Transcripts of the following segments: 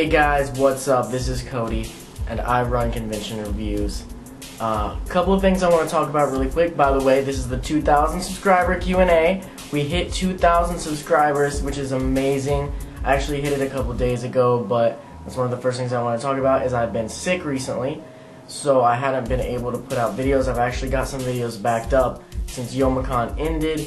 Hey guys, what's up? This is Cody, and I run Convention Reviews. Couple of things I want to talk about really quick. By the way, this is the 2,000 subscriber Q&A. We hit 2,000 subscribers, which is amazing. I actually hit it a couple days ago, but that's one of the first things I want to talk about is I've been sick recently, so I hadn't been able to put out videos. I've actually got some videos backed up since Youmacon ended.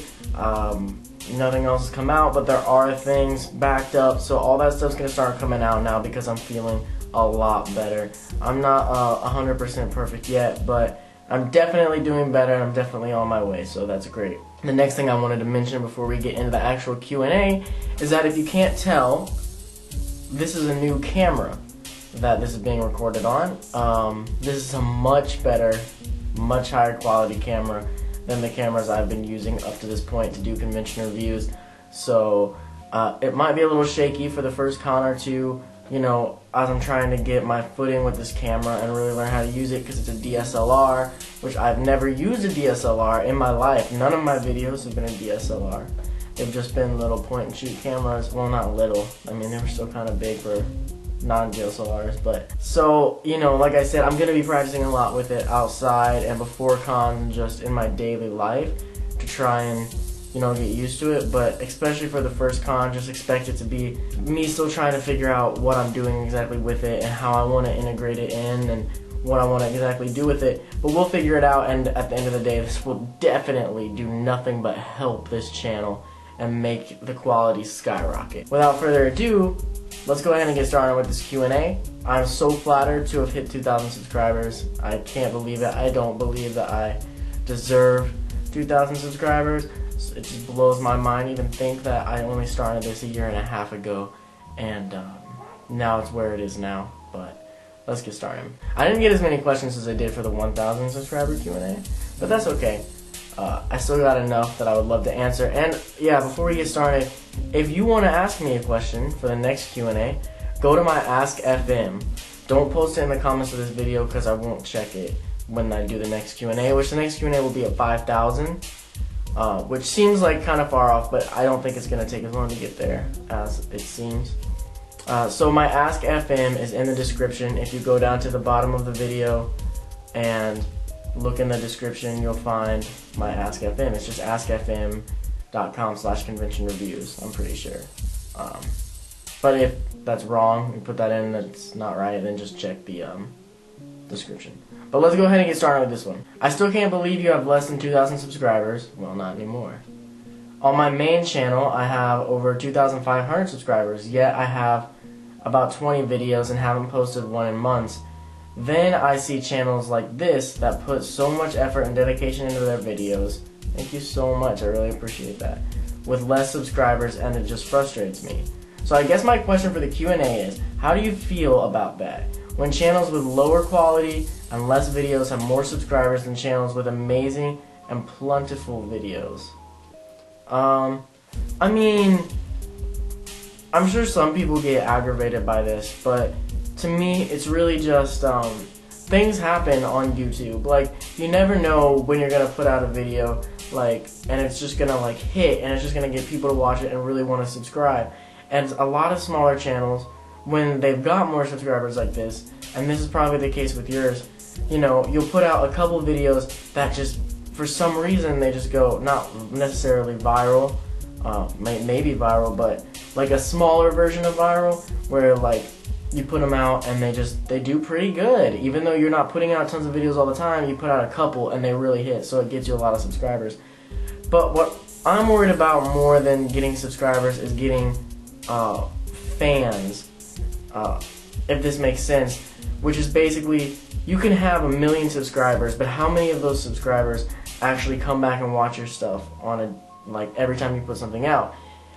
Nothing else has come out, but there are things backed up, so all that stuff's gonna start coming out now because I'm feeling a lot better. I'm not 100% perfect yet, but I'm definitely doing better and I'm definitely on my way, so that's great. The next thing I wanted to mention before we get into the actual Q&A is that if you can't tell, this is a new camera that this is being recorded on. This is a much better, much higher quality camera than the cameras I've been using up to this point to do convention reviews. So it might be a little shaky for the first con or two, you know, as I'm trying to get my footing with this camera and really learn how to use it, because it's a DSLR, which I've never used a DSLR in my life. None of my videos have been a DSLR. They've just been little point and shoot cameras. Well, not little. I mean, they were still kind of big for non-DSLRs, but so, you know, like I said, I'm gonna be practicing a lot with it outside and before con, just in my daily life, to try and, you know, get used to it. But especially for the first con, just expect it to be me still trying to figure out what I'm doing exactly with it and how I want to integrate it in and what I want to exactly do with it. But we'll figure it out, and at the end of the day, this will definitely do nothing but help this channel and make the quality skyrocket. Without further ado, let's go ahead and get started with this Q&A. I'm so flattered to have hit 2,000 subscribers. I can't believe it. I don't believe that I deserve 2,000 subscribers. It just blows my mind even think that I only started this a year and a half ago, and now it's where it is now. But let's get started. I didn't get as many questions as I did for the 1,000 subscriber Q&A, but that's okay. I still got enough that I would love to answer. And yeah, before we get started, if you want to ask me a question for the next Q&A, go to my Ask FM. Don't post it in the comments of this video because I won't check it when I do the next Q&A, which the next Q&A will be at 5,000, which seems like kind of far off, but I don't think it's going to take as long to get there as it seems. So my Ask FM is in the description. If you go down to the bottom of the video and look in the description, you'll find my Ask FM. It's just askfm.com/conventionreviews, I'm pretty sure. But if that's wrong, you put that in, that's not right, then just check the description. But let's go ahead and get started with this one. I still can't believe you have less than 2,000 subscribers. Well, not anymore. On my main channel, I have over 2,500 subscribers, yet I have about 20 videos and haven't posted one in months. Then I see channels like this that put so much effort and dedication into their videos. Thank you so much, I really appreciate that. With less subscribers, and it just frustrates me. So I guess my question for the Q&A is, how do you feel about that? When channels with lower quality and less videos have more subscribers than channels with amazing and plentiful videos? I mean, I'm sure some people get aggravated by this, but to me, it's really just, things happen on YouTube. Like, you never know when you're gonna put out a video, like, and it's just gonna, like, hit, and it's just gonna get people to watch it and really want to subscribe. And a lot of smaller channels, when they've got more subscribers like this, and this is probably the case with yours, you know, you'll put out a couple videos that just, for some reason, they just go, not necessarily viral, maybe viral, but like a smaller version of viral, where, like, you put them out and they do pretty good. Even though you're not putting out tons of videos all the time, you put out a couple and they really hit, so it gets you a lot of subscribers. But what I'm worried about more than getting subscribers is getting fans, if this makes sense, which is basically, you can have 1 million subscribers, but how many of those subscribers actually come back and watch your stuff on a, like, every time you put something out?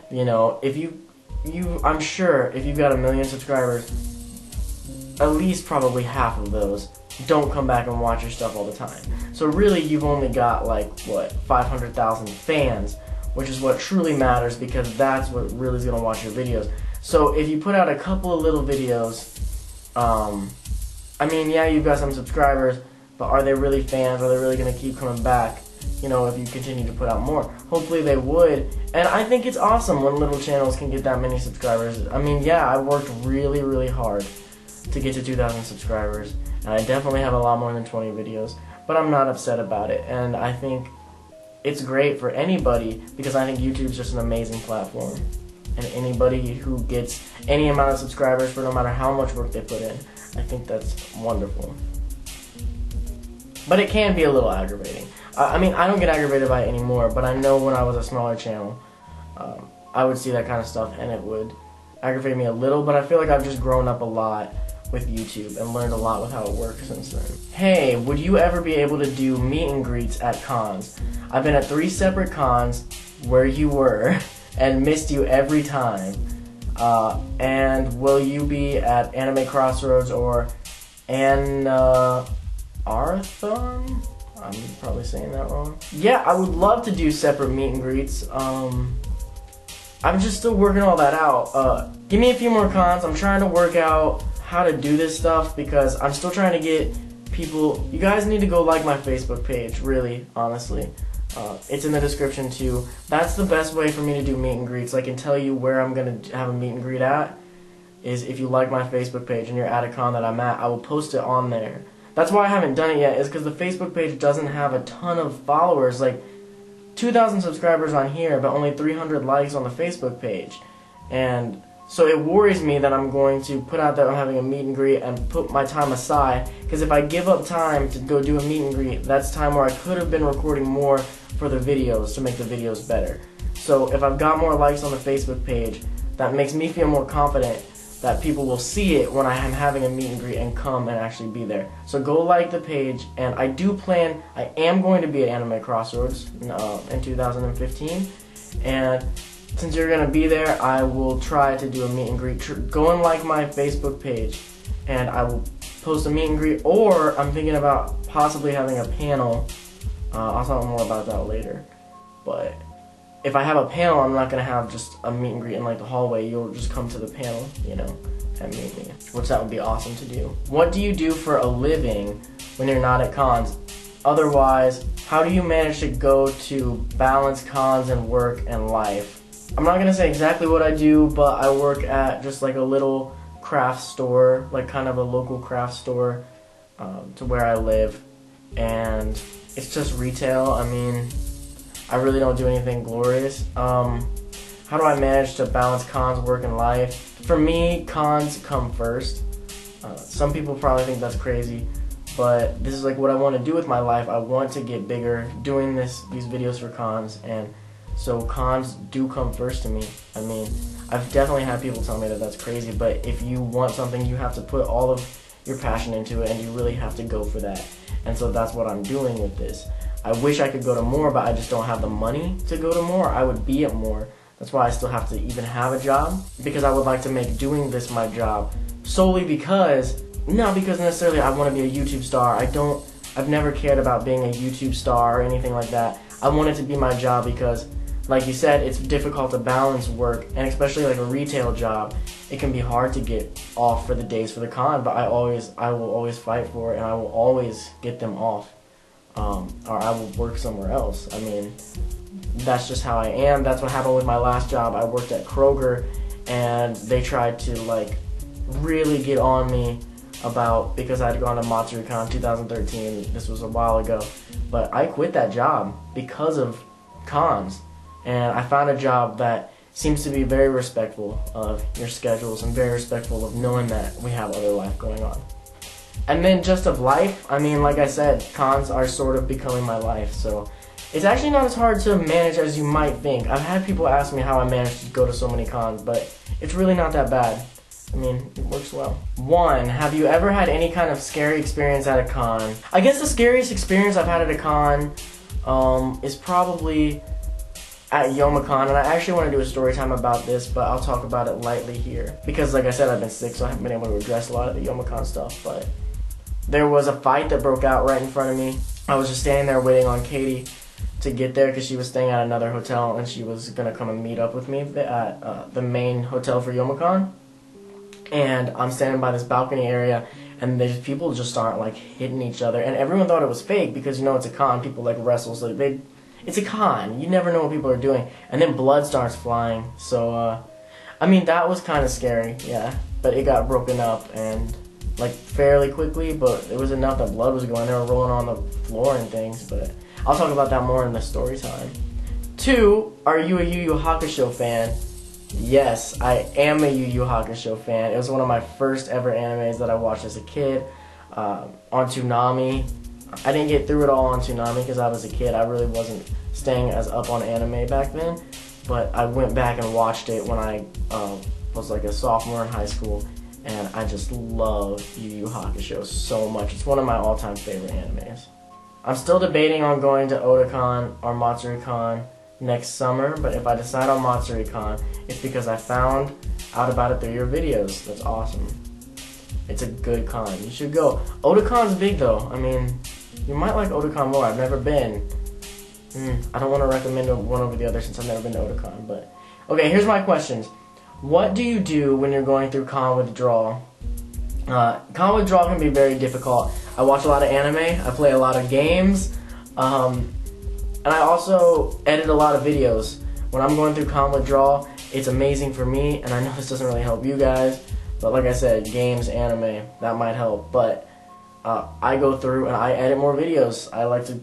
You know, if I'm sure if you've got 1 million subscribers, at least probably half of those don't come back and watch your stuff all the time. So really, you've only got, like, what, 500,000 fans, which is what truly matters, because that's what really is going to watch your videos. So if you put out a couple of little videos, I mean, yeah, you've got some subscribers, but are they really fans? Are they really going to keep coming back? you know, if you continue to put out more. Hopefully they would. And I think it's awesome when little channels can get that many subscribers. I mean, yeah, I worked really, really hard to get to 2,000 subscribers. And I definitely have a lot more than 20 videos. But I'm not upset about it. And I think it's great for anybody because I think YouTube's just an amazing platform. And anybody who gets any amount of subscribers for no matter how much work they put in, I think that's wonderful. But it can be a little aggravating. I mean, I don't get aggravated by it anymore, but I know when I was a smaller channel, I would see that kind of stuff and it would aggravate me a little, but I feel like I've just grown up a lot with YouTube and learned a lot with how it works since then. Hey, would you ever be able to do meet and greets at cons? I've been at 3 separate cons where you were and missed you every time. And will you be at Anime Crossroads or Arathon? I'm probably saying that wrong. Yeah, I would love to do separate meet and greets. I'm just still working all that out. Give me a few more cons. I'm trying to work out how to do this stuff because I'm still trying to get people. You guys need to go like my Facebook page, really, honestly. It's in the description too. That's the best way for me to do meet and greets. I can tell you where I'm going to have a meet and greet at is if you like my Facebook page and you're at a con that I'm at, I will post it on there. That's why I haven't done it yet, is because the Facebook page doesn't have a ton of followers. Like 2,000 subscribers on here, but only 300 likes on the Facebook page. And so it worries me that I'm going to put out that I'm having a meet and greet and put my time aside. Because if I give up time to go do a meet and greet, that's time where I could have been recording more for the videos to make the videos better. So if I've got more likes on the Facebook page, that makes me feel more confident that people will see it when I am having a meet and greet and come and actually be there. So go like the page, and I am going to be at Anime Crossroads in 2015, and since you're going to be there, I will try to do a meet and greet. Go and like my Facebook page, and I will post a meet and greet, or I'm thinking about possibly having a panel. I'll talk more about that later, but if I have a panel, I'm not going to have just a meet and greet in like the hallway. You'll just come to the panel, you know, and meet me, which that would be awesome to do. What do you do for a living when you're not at cons? Otherwise, how do you manage to go to balance cons and work and life? I'm not going to say exactly what I do, but I work at just like a little craft store, like kind of a local craft store to where I live, and it's just retail. I mean, I really don't do anything glorious. How do I manage to balance cons, work, and life? For me, cons come first. Some people probably think that's crazy, but this is like what I want to do with my life. I want to get bigger doing these videos for cons, and so cons do come first to me. I mean, I've definitely had people tell me that that's crazy, but if you want something, you have to put all of your passion into it, and you really have to go for that. And so that's what I'm doing with this. I wish I could go to more, but I just don't have the money to go to more. I would be at more. That's why I still have to even have a job, because I would like to make doing this my job solely because, not because necessarily I want to be a YouTube star. I've never cared about being a YouTube star or anything like that. I want it to be my job because, like you said, it's difficult to balance work, and especially like a retail job, it can be hard to get off for the days for the con, but I will always fight for it, and I will always get them off. Or I will work somewhere else. I mean, that's just how I am. That's what happened with my last job. I worked at Kroger, and they tried to like really get on me because I had gone to MatsuriCon 2013. This was a while ago, but I quit that job because of cons, and I found a job that seems to be very respectful of your schedules and very respectful of knowing that we have other life going on. And then just of life, I mean, like I said, cons are sort of becoming my life, so it's actually not as hard to manage as you might think. I've had people ask me how I managed to go to so many cons, but it's really not that bad. I mean, it works well. 1, have you ever had any kind of scary experience at a con? I guess the scariest experience I've had at a con is probably at Youmacon, and I actually want to do a story time about this, but I'll talk about it lightly here. Because like I said, I've been sick, so I haven't been able to address a lot of the Youmacon stuff, but there was a fight that broke out right in front of me. I was just standing there waiting on Katie to get there because she was staying at another hotel and she was going to come and meet up with me at the main hotel for Youmacon. And I'm standing by this balcony area and there's people just start like hitting each other, and everyone thought it was fake because it's a con. People like wrestle, so it's a con. You never know what people are doing, and then blood starts flying. So that was kind of scary, yeah. But it got broken up and like fairly quickly, but it was enough that blood was going. They were rolling on the floor and things, but I'll talk about that more in the story time. 2, are you a Yu Yu Hakusho fan? Yes, I am a Yu Yu Hakusho fan. It was one of my first ever animes that I watched as a kid on Toonami. I didn't get through it all on Toonami because I was a kid. I really wasn't staying as up on anime back then, but I went back and watched it when I was like a sophomore in high school, and I just love Yu Yu Hakusho so much. It's one of my all-time favorite animes. I'm still debating on going to Otakon or Matsuri-Con next summer, but if I decide on Matsuri-Con, it's because I found out about it through your videos. That's awesome. It's a good con. You should go. Otakon's big though. I mean, you might like Otakon more. I've never been. I don't want to recommend one over the other since I've never been to Otakon, but okay, here's my questions. What do you do when you're going through con withdrawal? Con withdrawal can be very difficult. I watch a lot of anime, I play a lot of games, and I also edit a lot of videos. When I'm going through con withdrawal, it's amazing for me, and I know this doesn't really help you guys, but like I said, games, anime, that might help. But I go through and I edit more videos. I like to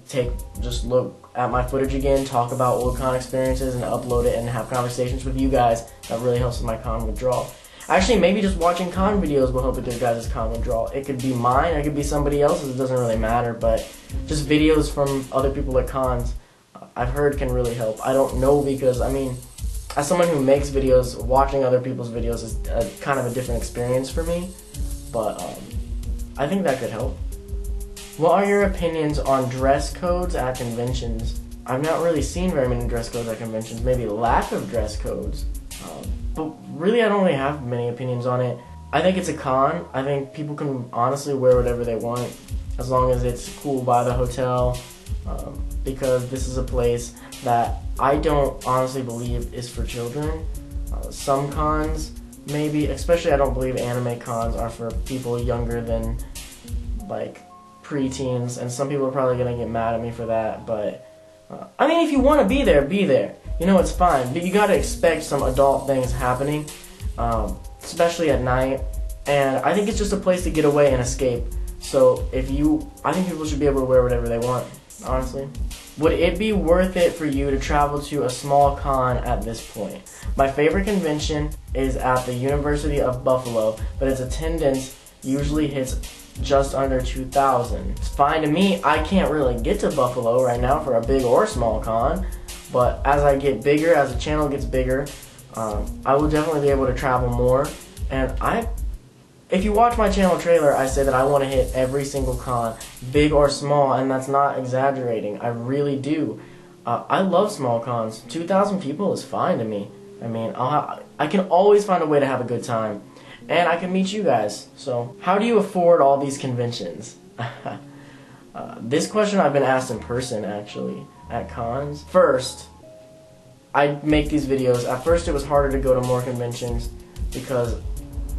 just look at my footage again, talk about old con experiences, and upload it and have conversations with you guys. That really helps with my con withdrawal. Actually, maybe just watching con videos will help with your guys' con withdrawal. It could be mine, it could be somebody else's, it doesn't really matter, but just videos from other people at cons, I've heard can really help. I don't know because, as someone who makes videos, watching other people's videos is kind of a different experience for me, but I think that could help. What are your opinions on dress codes at conventions? I've not really seen very many dress codes at conventions, maybe lack of dress codes. But really, I don't really have many opinions on it. I think it's a con. I think people can honestly wear whatever they want as long as it's cool by the hotel, because this is a place that I don't honestly believe is for children. Some cons, maybe, especially I don't believe anime cons are for people younger than like preteens, and some people are probably going to get mad at me for that, but if you want to be there, be there. It's fine, but you got to expect some adult things happening, especially at night, and I think it's just a place to get away and escape. So I think people should be able to wear whatever they want, honestly. Would it be worth it for you to travel to a small con at this point? My favorite convention is at the University of Buffalo, but its attendance usually hits just under 2,000. It's fine to me. I can't really get to Buffalo right now for a big or small con, but as I get bigger, as the channel gets bigger, I will definitely be able to travel more. And if you watch my channel trailer, I say that I want to hit every single con, big or small, and that's not exaggerating. I really do. I love small cons. 2,000 people is fine to me. I can always find a way to have a good time. And I can meet you guys. So, how do you afford all these conventions? This question I've been asked in person, actually, at cons. First, I make these videos. At first, it was harder to go to more conventions because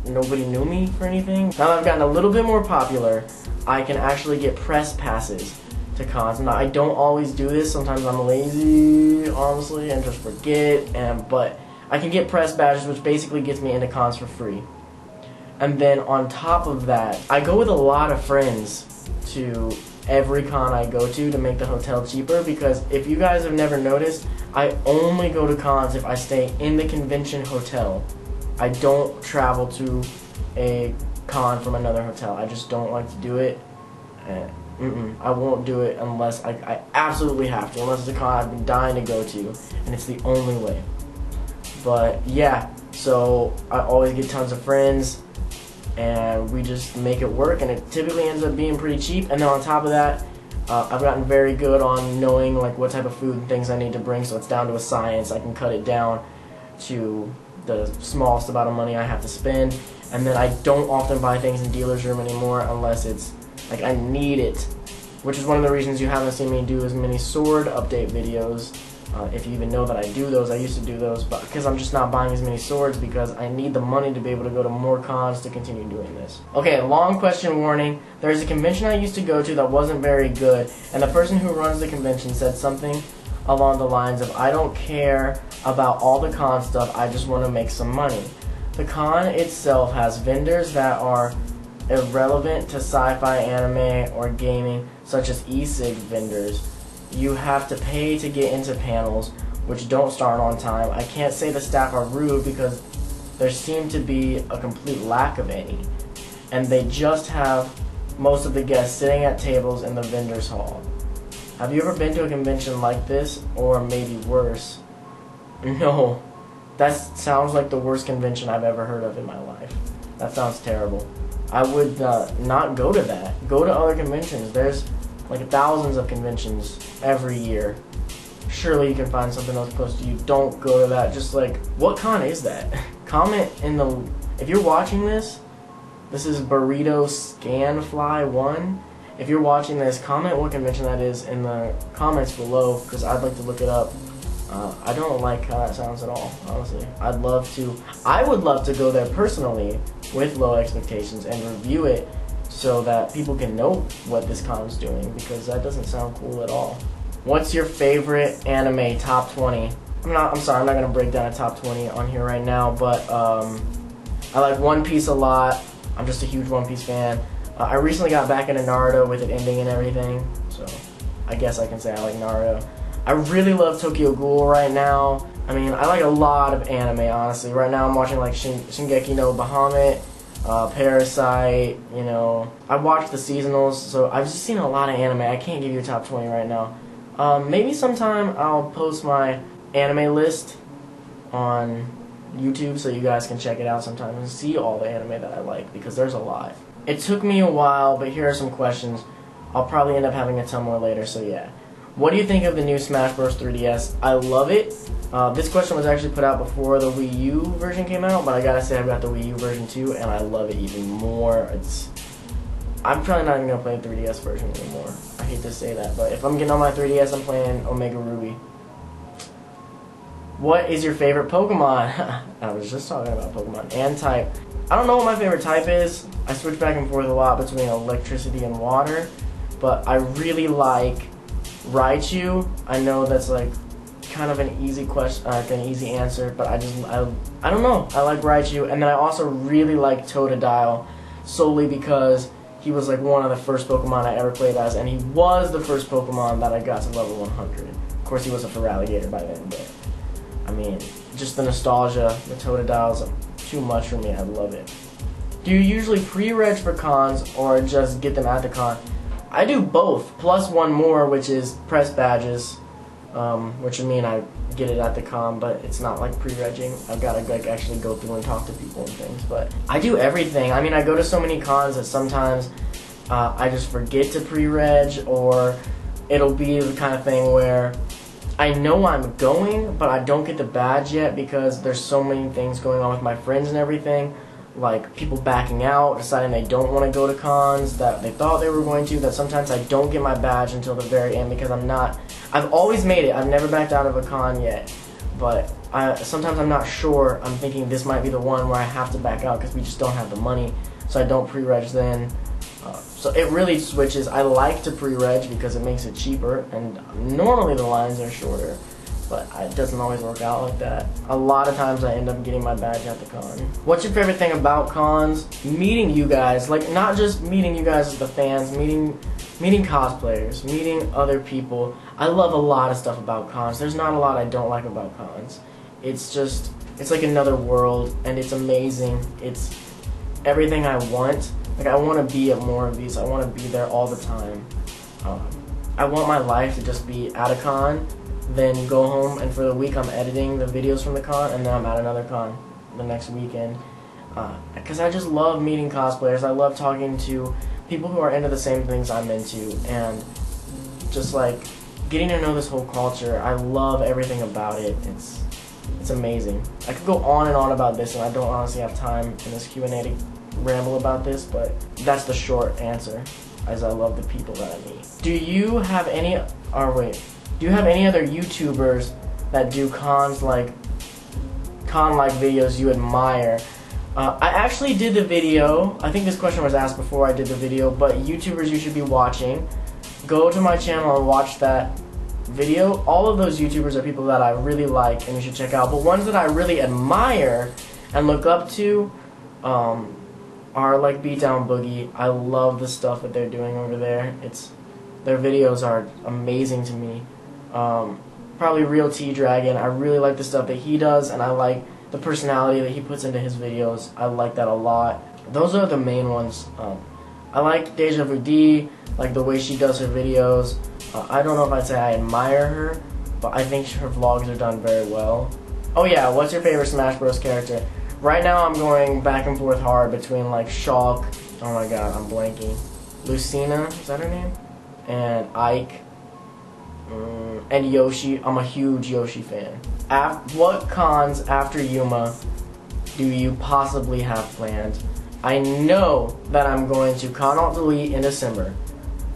nobody knew me for anything. Now that I've gotten a little bit more popular, I can actually get press passes to cons. Now, I don't always do this. Sometimes I'm lazy, honestly, and just forget. But I can get press badges, which basically gets me into cons for free. And then on top of that, I go with a lot of friends to every con I go to make the hotel cheaper, because if you guys have never noticed, I only go to cons if I stay in the convention hotel. I don't travel to a con from another hotel. I just don't like to do it. I won't do it unless I absolutely have to, unless it's a con I've been dying to go to, and it's the only way. But yeah, so I always get tons of friends, and we just make it work, and it typically ends up being pretty cheap. And then on top of that, I've gotten very good on knowing like what type of food and things I need to bring, so it's down to a science. I can cut it down to the smallest amount of money I have to spend, and then I don't often buy things in dealer's room anymore unless it's like I need it, which is one of the reasons you haven't seen me do as many sword update videos. If you even know that I do those, I used to do those, but because I'm just not buying as many swords because I need the money to be able to go to more cons to continue doing this. Okay, long question warning. There's a convention I used to go to that wasn't very good, and the person who runs the convention said something along the lines of, I don't care about all the con stuff, I just want to make some money. The con itself has vendors that are irrelevant to sci-fi, anime, or gaming, such as e-cig vendors. You have to pay to get into panels, which don't start on time. I can't say the staff are rude because there seemed to be a complete lack of any. And they just have most of the guests sitting at tables in the vendor's hall. Have you ever been to a convention like this, or maybe worse? No. That sounds like the worst convention I've ever heard of in my life. That sounds terrible. I would not go to that. Go to other conventions. There's like thousands of conventions every year. Surely you can find something else close to you. Don't go to that. Just like, what con is that? Comment in the, if you're watching this is Burrito Scanfly 1. If you're watching this, comment what convention that is in the comments below, because I'd like to look it up. I don't like how that sounds at all, honestly. I would love to go there personally with low expectations and review it so that people can know what this con's doing, because that doesn't sound cool at all. What's your favorite anime top 20? I'm sorry, I'm not gonna break down a top 20 on here right now, but I like One Piece a lot. I'm just a huge One Piece fan. I recently got back into Naruto with it ending and everything, so I guess I can say I like Naruto. I really love Tokyo Ghoul right now. I mean, I like a lot of anime, honestly. Right now I'm watching like Shingeki no Bahamut, Parasite, you know. I watched the seasonals, so I've just seen a lot of anime. I can't give you a top 20 right now. Maybe sometime I'll post my anime list on YouTube so you guys can check it out sometime and see all the anime that I like, because there's a lot. It took me a while, but here are some questions. I'll probably end up having a ton more later, so yeah. What do you think of the new Smash Bros. 3DS? I love it. This question was actually put out before the Wii U version came out, but I gotta say I've got the Wii U version too, and I love it even more. I'm probably not even gonna play the 3DS version anymore. I hate to say that, but if I'm getting on my 3DS, I'm playing Omega Ruby. What is your favorite Pokemon? I was just talking about Pokemon. And type. I don't know what my favorite type is. I switch back and forth a lot between electricity and water, but I really like Raichu. I know that's like kind of an easy question, an easy answer, but I don't know. I like Raichu, and then I also really like Totodile, solely because he was like one of the first Pokemon I ever played as, and he was the first Pokemon that I got to level 100. Of course, he was a Feraligatr by then, but I mean, just the nostalgia, the Totodile's too much for me. I love it. Do you usually pre-reg for cons or just get them at the con? I do both, plus one more, which is press badges, which would mean I get it at the con, but it's not like pre-regging. I've got to like actually go through and talk to people and things, but I do everything. I mean, I go to so many cons that sometimes I just forget to pre-reg, or it'll be the kind of thing where I know I'm going, but I don't get the badge yet because there's so many things going on with my friends and everything. Like people backing out, deciding they don't want to go to cons that they thought they were going to, that sometimes I don't get my badge until the very end because I've always made it. I've never backed out of a con yet, but sometimes I'm not sure. I'm thinking this might be the one where I have to back out because we just don't have the money, so I don't pre-reg then. So it really switches. I like to pre-reg because it makes it cheaper, and normally the lines are shorter. But it doesn't always work out like that. A lot of times I end up getting my badge at the con. What's your favorite thing about cons? Meeting you guys, like not just meeting you guys as the fans, meeting cosplayers, meeting other people. I love a lot of stuff about cons. There's not a lot I don't like about cons. It's like another world, and it's amazing. It's everything I want. Like I want to be at more of these. I want to be there all the time. I want my life to just be at a con, then go home, and for the week I'm editing the videos from the con, and then I'm at another con the next weekend. Because I just love meeting cosplayers. I love talking to people who are into the same things I'm into, and just like getting to know this whole culture. I love everything about it. It's amazing. I could go on and on about this, and I don't honestly have time in this Q&A to ramble about this, but that's the short answer, as I love the people that I meet. Do you have any other YouTubers that do con-like videos you admire. I actually did the video. I think this question was asked before I did the video, but YouTubers you should be watching, go to my channel and watch that video. All of those YouTubers are people that I really like and you should check out, but ones that I really admire and look up to are like Beatdown Boogie. I love the stuff that they're doing over there. Their videos are amazing to me. Probably Real T Dragon. I really like the stuff that he does, and I like the personality that he puts into his videos. I like that a lot. Those are the main ones. I like Deja Vu D, like the way she does her videos. I don't know if I'd say I admire her, but I think her vlogs are done very well. Oh yeah, what's your favorite Smash Bros. Character? Right now I'm going back and forth hard between like Shulk, oh my god, I'm blanking, Lucina, is that her name? And Ike, and Yoshi. I'm a huge Yoshi fan. What cons after Yuma do you possibly have planned? I know that I'm going to Con Alt Delete in December.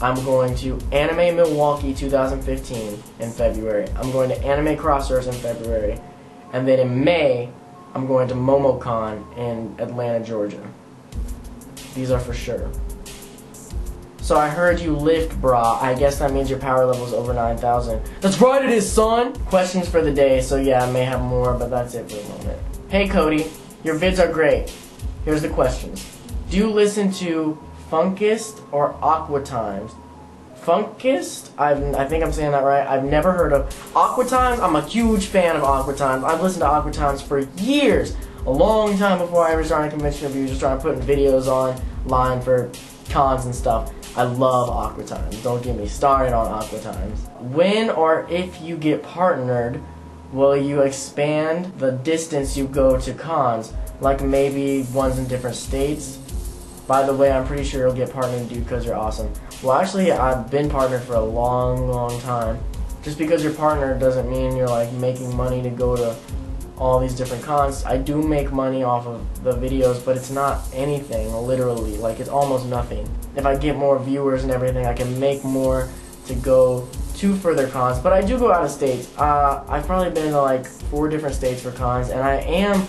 I'm going to Anime Milwaukee 2015 in February. I'm going to Anime Crossroads in February. And then in May, I'm going to MomoCon in Atlanta, Georgia. These are for sure. So I heard you lift, brah. I guess that means your power level is over 9,000. That's right, it is, son! Questions for the day, so yeah, I may have more, but that's it for the moment. Hey, Cody. Your vids are great. Here's the questions. Do you listen to Funkist or Aqua Times? Funkist? I think I'm saying that right. I've never heard of Aqua Times. I'm a huge fan of Aqua Times. I've listened to Aqua Times for years. A long time before I ever started convention reviews, just started putting videos online for cons and stuff. I love Aqua Times. Don't get me started on Aqua Times. When or if you get partnered, will you expand the distance you go to cons? Like maybe ones in different states? By the way, I'm pretty sure you'll get partnered, dude, because you're awesome. Well, actually, I've been partnered for a long, long time. Just because you're partnered doesn't mean you're like making money to go to all these different cons. I do make money off of the videos, but it's not anything, literally. Like, it's almost nothing. If I get more viewers and everything, I can make more to go to further cons. But I do go out of states. I've probably been to like 4 different states for cons, and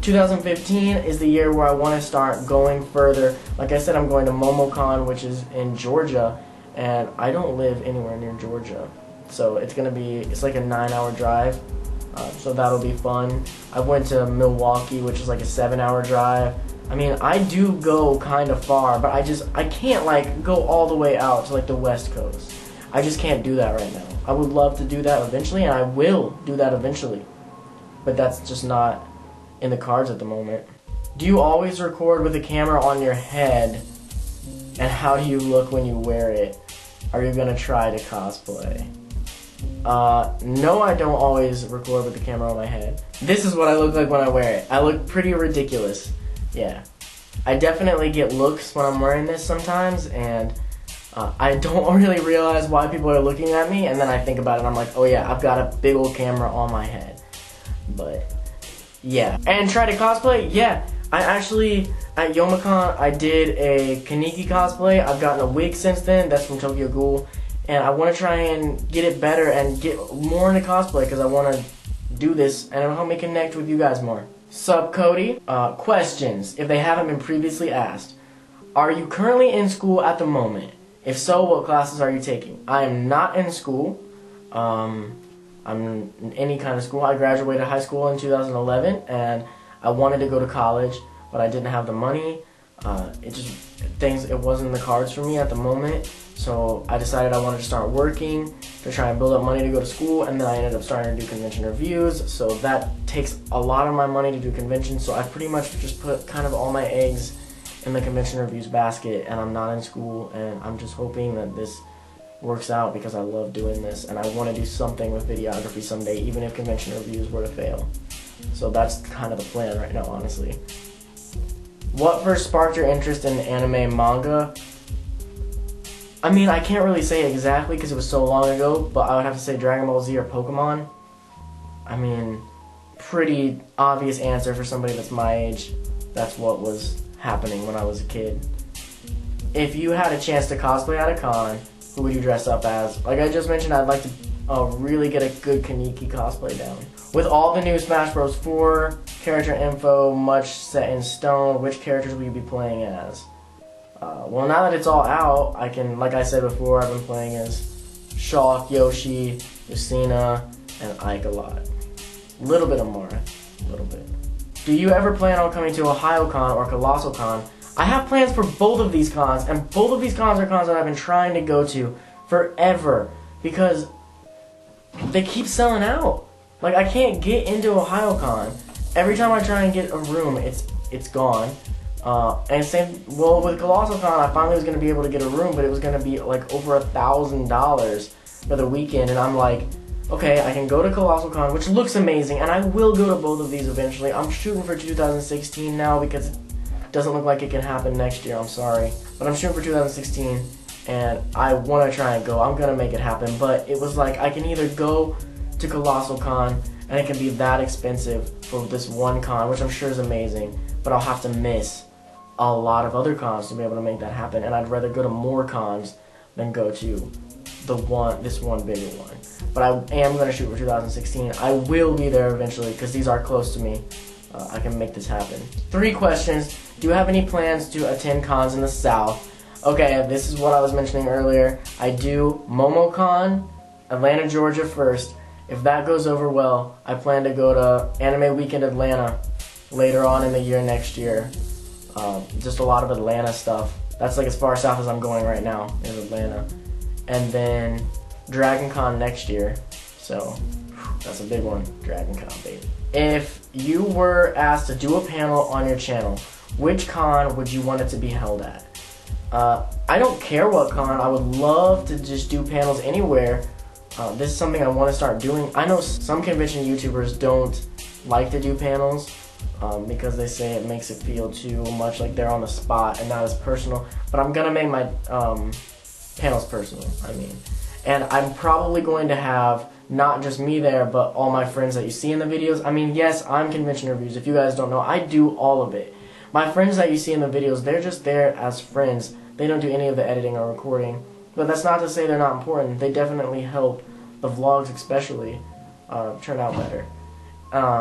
2015 is the year where I want to start going further. Like I said, I'm going to MomoCon, which is in Georgia, and I don't live anywhere near Georgia. So it's like a 9-hour drive. So that'll be fun. I went to Milwaukee, which is like a 7-hour drive. I mean, I do go kind of far, but I can't like go all the way out to like the West Coast. I just can't do that right now. I would love to do that eventually, and I will do that eventually. But that's just not in the cards at the moment. Do you always record with a camera on your head? And how do you look when you wear it? Are you gonna try to cosplay? No, I don't always record with the camera on my head. This is what I look like when I wear it. I look pretty ridiculous. Yeah. I definitely get looks when I'm wearing this sometimes, and I don't really realize why people are looking at me, and then I think about it and I'm like, oh yeah, I've got a big old camera on my head. But yeah. And try to cosplay? Yeah. I actually, at Youmacon, I did a Kaneki cosplay. I've gotten a wig since then. That's from Tokyo Ghoul. And I want to try and get it better and get more into cosplay because I want to do this and it'll help me connect with you guys more. Sup, Cody? Questions, if they haven't been previously asked. Are you currently in school at the moment? If so, what classes are you taking? I am not in school. I'm in any kind of school. I graduated high school in 2011 and I wanted to go to college, but I didn't have the money. It wasn't in the cards for me at the moment. So I decided I wanted to start working to try and build up money to go to school, and then I ended up starting to do convention reviews. So that takes a lot of my money to do conventions. So I pretty much just put kind of all my eggs in the convention reviews basket, and I'm not in school, and I'm just hoping that this works out because I love doing this, and I want to do something with videography someday, even if convention reviews were to fail. So that's kind of the plan right now, honestly. What first sparked your interest in anime manga? I mean, I can't really say exactly because it was so long ago, but I would have to say Dragon Ball Z or Pokemon. I mean, pretty obvious answer for somebody that's my age. That's what was happening when I was a kid. If you had a chance to cosplay at a con, who would you dress up as? Like I just mentioned, I'd like to really get a good Kaneki cosplay down. With all the new Smash Bros. 4 character info much set in stone, which characters will you be playing as? Well, now that it's all out, I can, like I said before, I've been playing as Shulk, Yoshi, Lucina, and Ike a lot. A little bit of Marth, a little bit. Do you ever plan on coming to OhioCon or ColossalCon? I have plans for both of these cons, and both of these cons are cons that I've been trying to go to forever, because they keep selling out. Like, I can't get into OhioCon. Every time I try and get a room, it's gone. And same, well, with ColossalCon, I finally was going to be able to get a room, but it was going to be like over $1,000 for the weekend, and I'm like, okay, I can go to ColossalCon, which looks amazing, and I will go to both of these eventually. I'm shooting for 2016 now because it doesn't look like it can happen next year, I'm sorry. But I'm shooting for 2016, and I want to try and go. I'm going to make it happen, but it was like I can either go to ColossalCon, and it can be that expensive for this one con, which I'm sure is amazing, but I'll have to miss a lot of other cons to be able to make that happen, and I'd rather go to more cons than go to this one bigger one. But I am going to shoot for 2016. I will be there eventually because these are close to me. I can make this happen. 3 questions. Do you have any plans to attend cons in the South? Okay, this is what I was mentioning earlier. I do MomoCon, Atlanta, Georgia first. If that goes over well, I plan to go to Anime Weekend Atlanta later on in the year next year. Just a lot of Atlanta stuff. That's like as far south as I'm going right now, is Atlanta. And then Dragon Con next year. So, that's a big one, Dragon Con, baby. If you were asked to do a panel on your channel, which con would you want it to be held at? I don't care what con. I would love to just do panels anywhere. This is something I want to start doing. I know some convention YouTubers don't like to do panels because they say it makes it feel too much like they're on the spot and not as personal. But I'm going to make my panels personal, and I'm probably going to have not just me there, but all my friends that you see in the videos. Yes, I'm Convention Reviews. If you guys don't know, I do all of it. My friends that you see in the videos, they're just there as friends. They don't do any of the editing or recording. But that's not to say they're not important. They definitely help the vlogs especially turn out better.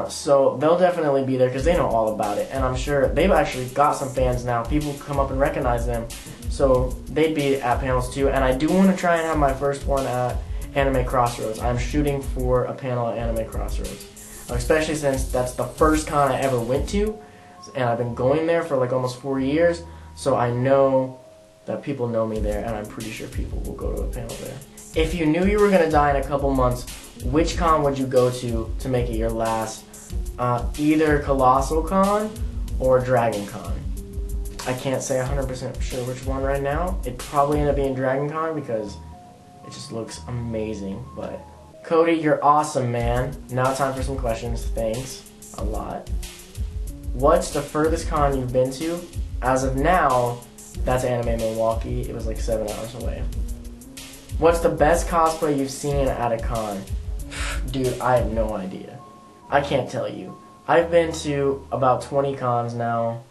So they'll definitely be there because they know all about it. And I'm sure they've actually got some fans now. People come up and recognize them. So they'd be at panels too. And I do want to try and have my first one at Anime Crossroads. I'm shooting for a panel at Anime Crossroads. Especially since that's the first con I ever went to. And I've been going there for like almost 4 years. So I know that people know me there. And I'm pretty sure people will go to a panel there. If you knew you were going to die in a couple months, which con would you go to make it your last? Either Colossal Con or Dragon Con. I can't say 100% sure which one right now. It'd probably end up being Dragon Con because it just looks amazing. But Cody, you're awesome, man. Now time for some questions. Thanks a lot. What's the furthest con you've been to? As of now, that's Anime Milwaukee. It was like 7 hours away. What's the best cosplay you've seen at a con? Dude, I have no idea. I can't tell you. I've been to about 20 cons now.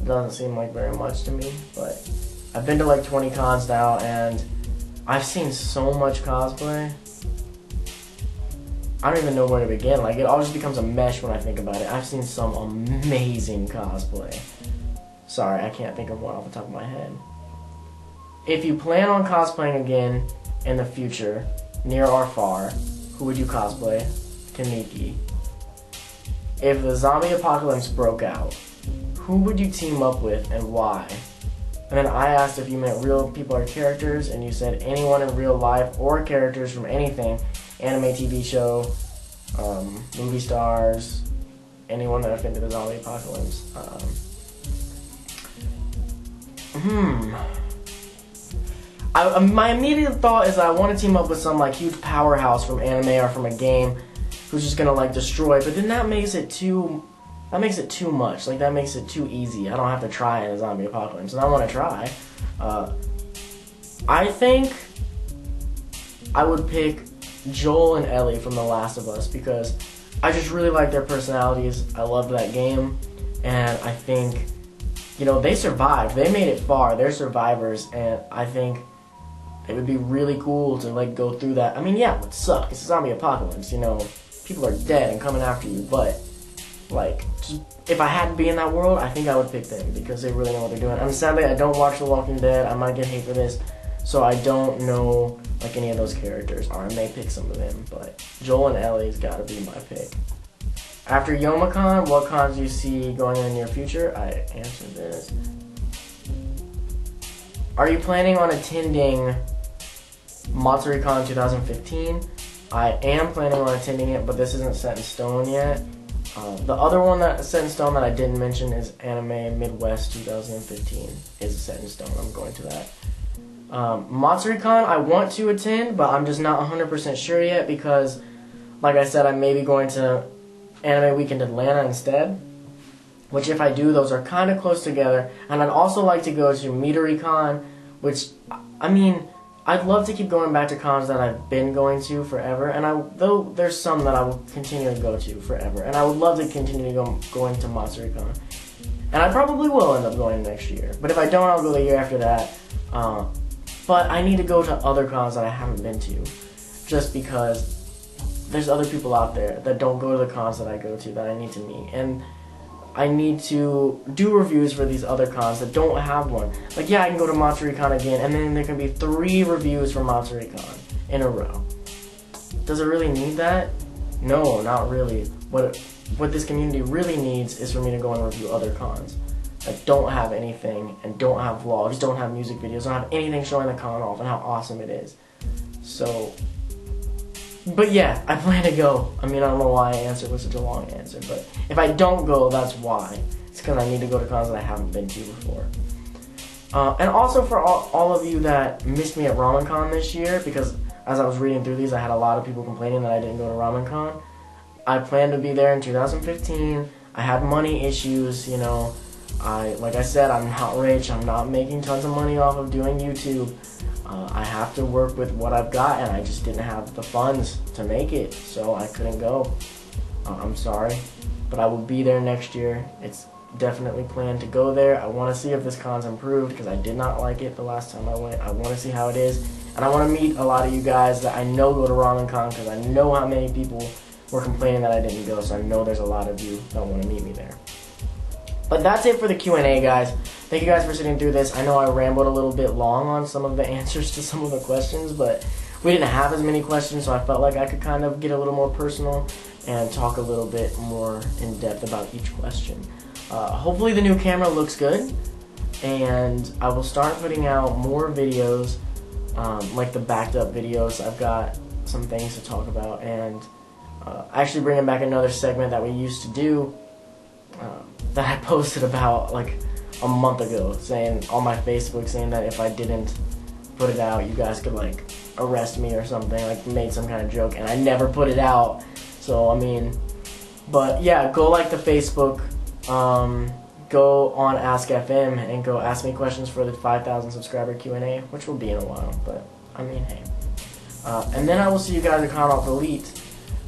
Doesn't seem like very much to me, but I've been to like 20 cons now, and I've seen so much cosplay. I don't even know where to begin. Like, it all just becomes a mesh when I think about it. I've seen some amazing cosplay. Sorry, I can't think of one off the top of my head. If you plan on cosplaying again in the future, near or far, who would you cosplay? Kaneki. If the zombie apocalypse broke out, who would you team up with and why? And then I asked if you meant real people or characters, and you said anyone in real life or characters from anything, anime, TV show, movie stars, anyone that offended the zombie apocalypse. My immediate thought is I want to team up with some like huge powerhouse from anime or from a game who's just gonna like destroy, but then that makes it too much. Like, that makes it too easy. I don't have to try in a zombie apocalypse, and I want to try. I think I would pick Joel and Ellie from The Last of Us because I just really like their personalities. I loved that game, and I think, you know, they survived. They made it far. They're survivors, and I think it would be really cool to like go through that. I mean, yeah, it would suck. It's a zombie apocalypse, you know. People are dead and coming after you, but like, just, if I had to be in that world, I think I would pick them because they really know what they're doing. And sadly, I don't watch The Walking Dead. I might get hate for this, so I don't know like any of those characters. Or I may pick some of them, but Joel and Ellie's got to be my pick. After Youmacon, what cons do you see going in the near future? I answered this. Are you planning on attending MatsuriCon 2015? I am planning on attending it, but this isn't set in stone yet. The other one that's set in stone that I didn't mention is Anime Midwest 2015 is set in stone. I'm going to that. MatsuriCon I want to attend, but I'm just not 100% sure yet because, like I said, I may be going to Anime Weekend Atlanta instead. Which if I do, those are kind of close together. And I'd also like to go to MidoriCon, which, I mean, I'd love to keep going back to cons that I've been going to forever, and though there's some that I will continue to go to forever, and I would love to continue to going to MatsuriCon, and I probably will end up going next year. But if I don't, I'll go the year after that. But I need to go to other cons that I haven't been to, just because there's other people out there that don't go to the cons that I go to that I need to meet, and I need to do reviews for these other cons that don't have one. Like, yeah, I can go to MatsuriCon again, and then there can be 3 reviews for MatsuriCon in a row. Does it really need that? No, not really. What this community really needs is for me to go and review other cons that don't have anything, and don't have vlogs, don't have music videos, don't have anything showing the con off and how awesome it is. So, but yeah, I plan to go. I mean, I don't know why I answered with such a long answer, but if I don't go, that's why. It's because I need to go to cons that I haven't been to before. And also for all of you that missed me at RamenCon this year, because as I was reading through these, I had a lot of people complaining that I didn't go to RamenCon. I plan to be there in 2015. I had money issues, you know. Like I said, I'm not rich. I'm not making tons of money off of doing YouTube. I have to work with what I've got, and I just didn't have the funds to make it, so I couldn't go. I'm sorry, but I will be there next year. It's definitely planned to go there. I want to see if this con's improved, because I did not like it the last time I went. I want to see how it is, and I want to meet a lot of you guys that I know go to RamenCon, because I know how many people were complaining that I didn't go, so I know there's a lot of you that want to meet me there. But that's it for the Q&A, guys. Thank you guys for sitting through this. I know I rambled a little bit long on some of the answers to some of the questions, but we didn't have as many questions, so I felt like I could kind of get a little more personal and talk a little bit more in depth about each question. Hopefully the new camera looks good, and I will start putting out more videos, like the backed up videos. I've got some things to talk about, and actually bringing back another segment that we used to do, that I posted about like a month ago, saying on my Facebook, saying that if I didn't put it out, you guys could like arrest me or something, like made some kind of joke, and I never put it out. So I mean, but yeah, go like the Facebook, go on Ask FM and go ask me questions for the 5,000 subscriber Q&A, which will be in a while, but I mean, hey. And then I will see you guys at Con Off Elite.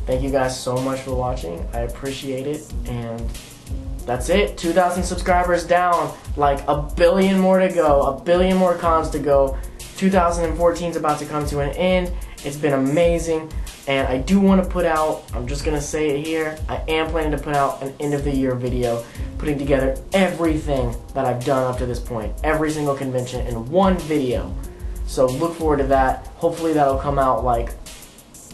Thank you guys so much for watching. I appreciate it, and that's it. 2,000 subscribers down, like a billion more to go, a billion more cons to go. 2014 is about to come to an end. It's been amazing, and I do want to put out, I'm just going to say it here, I am planning to put out an end of the year video, putting together everything that I've done up to this point, every single convention in one video. So look forward to that. Hopefully that'll come out like,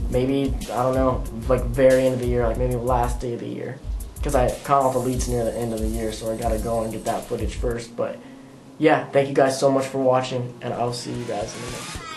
maybe, I don't know, like very end of the year, like maybe last day of the year. Because Con Off Elite's near the end of the year, so I gotta go and get that footage first. But yeah, thank you guys so much for watching, and I'll see you guys in the next video.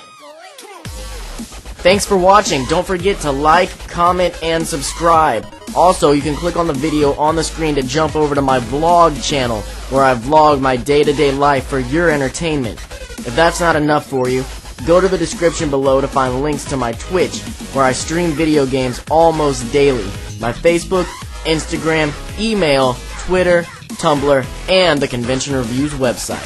Thanks for watching. Don't forget to like, comment, and subscribe. Also, you can click on the video on the screen to jump over to my vlog channel, where I vlog my day-to-day life for your entertainment. If that's not enough for you, go to the description below to find links to my Twitch, where I stream video games almost daily, my Facebook, Instagram, email, Twitter, Tumblr, and the Convention Reviews website.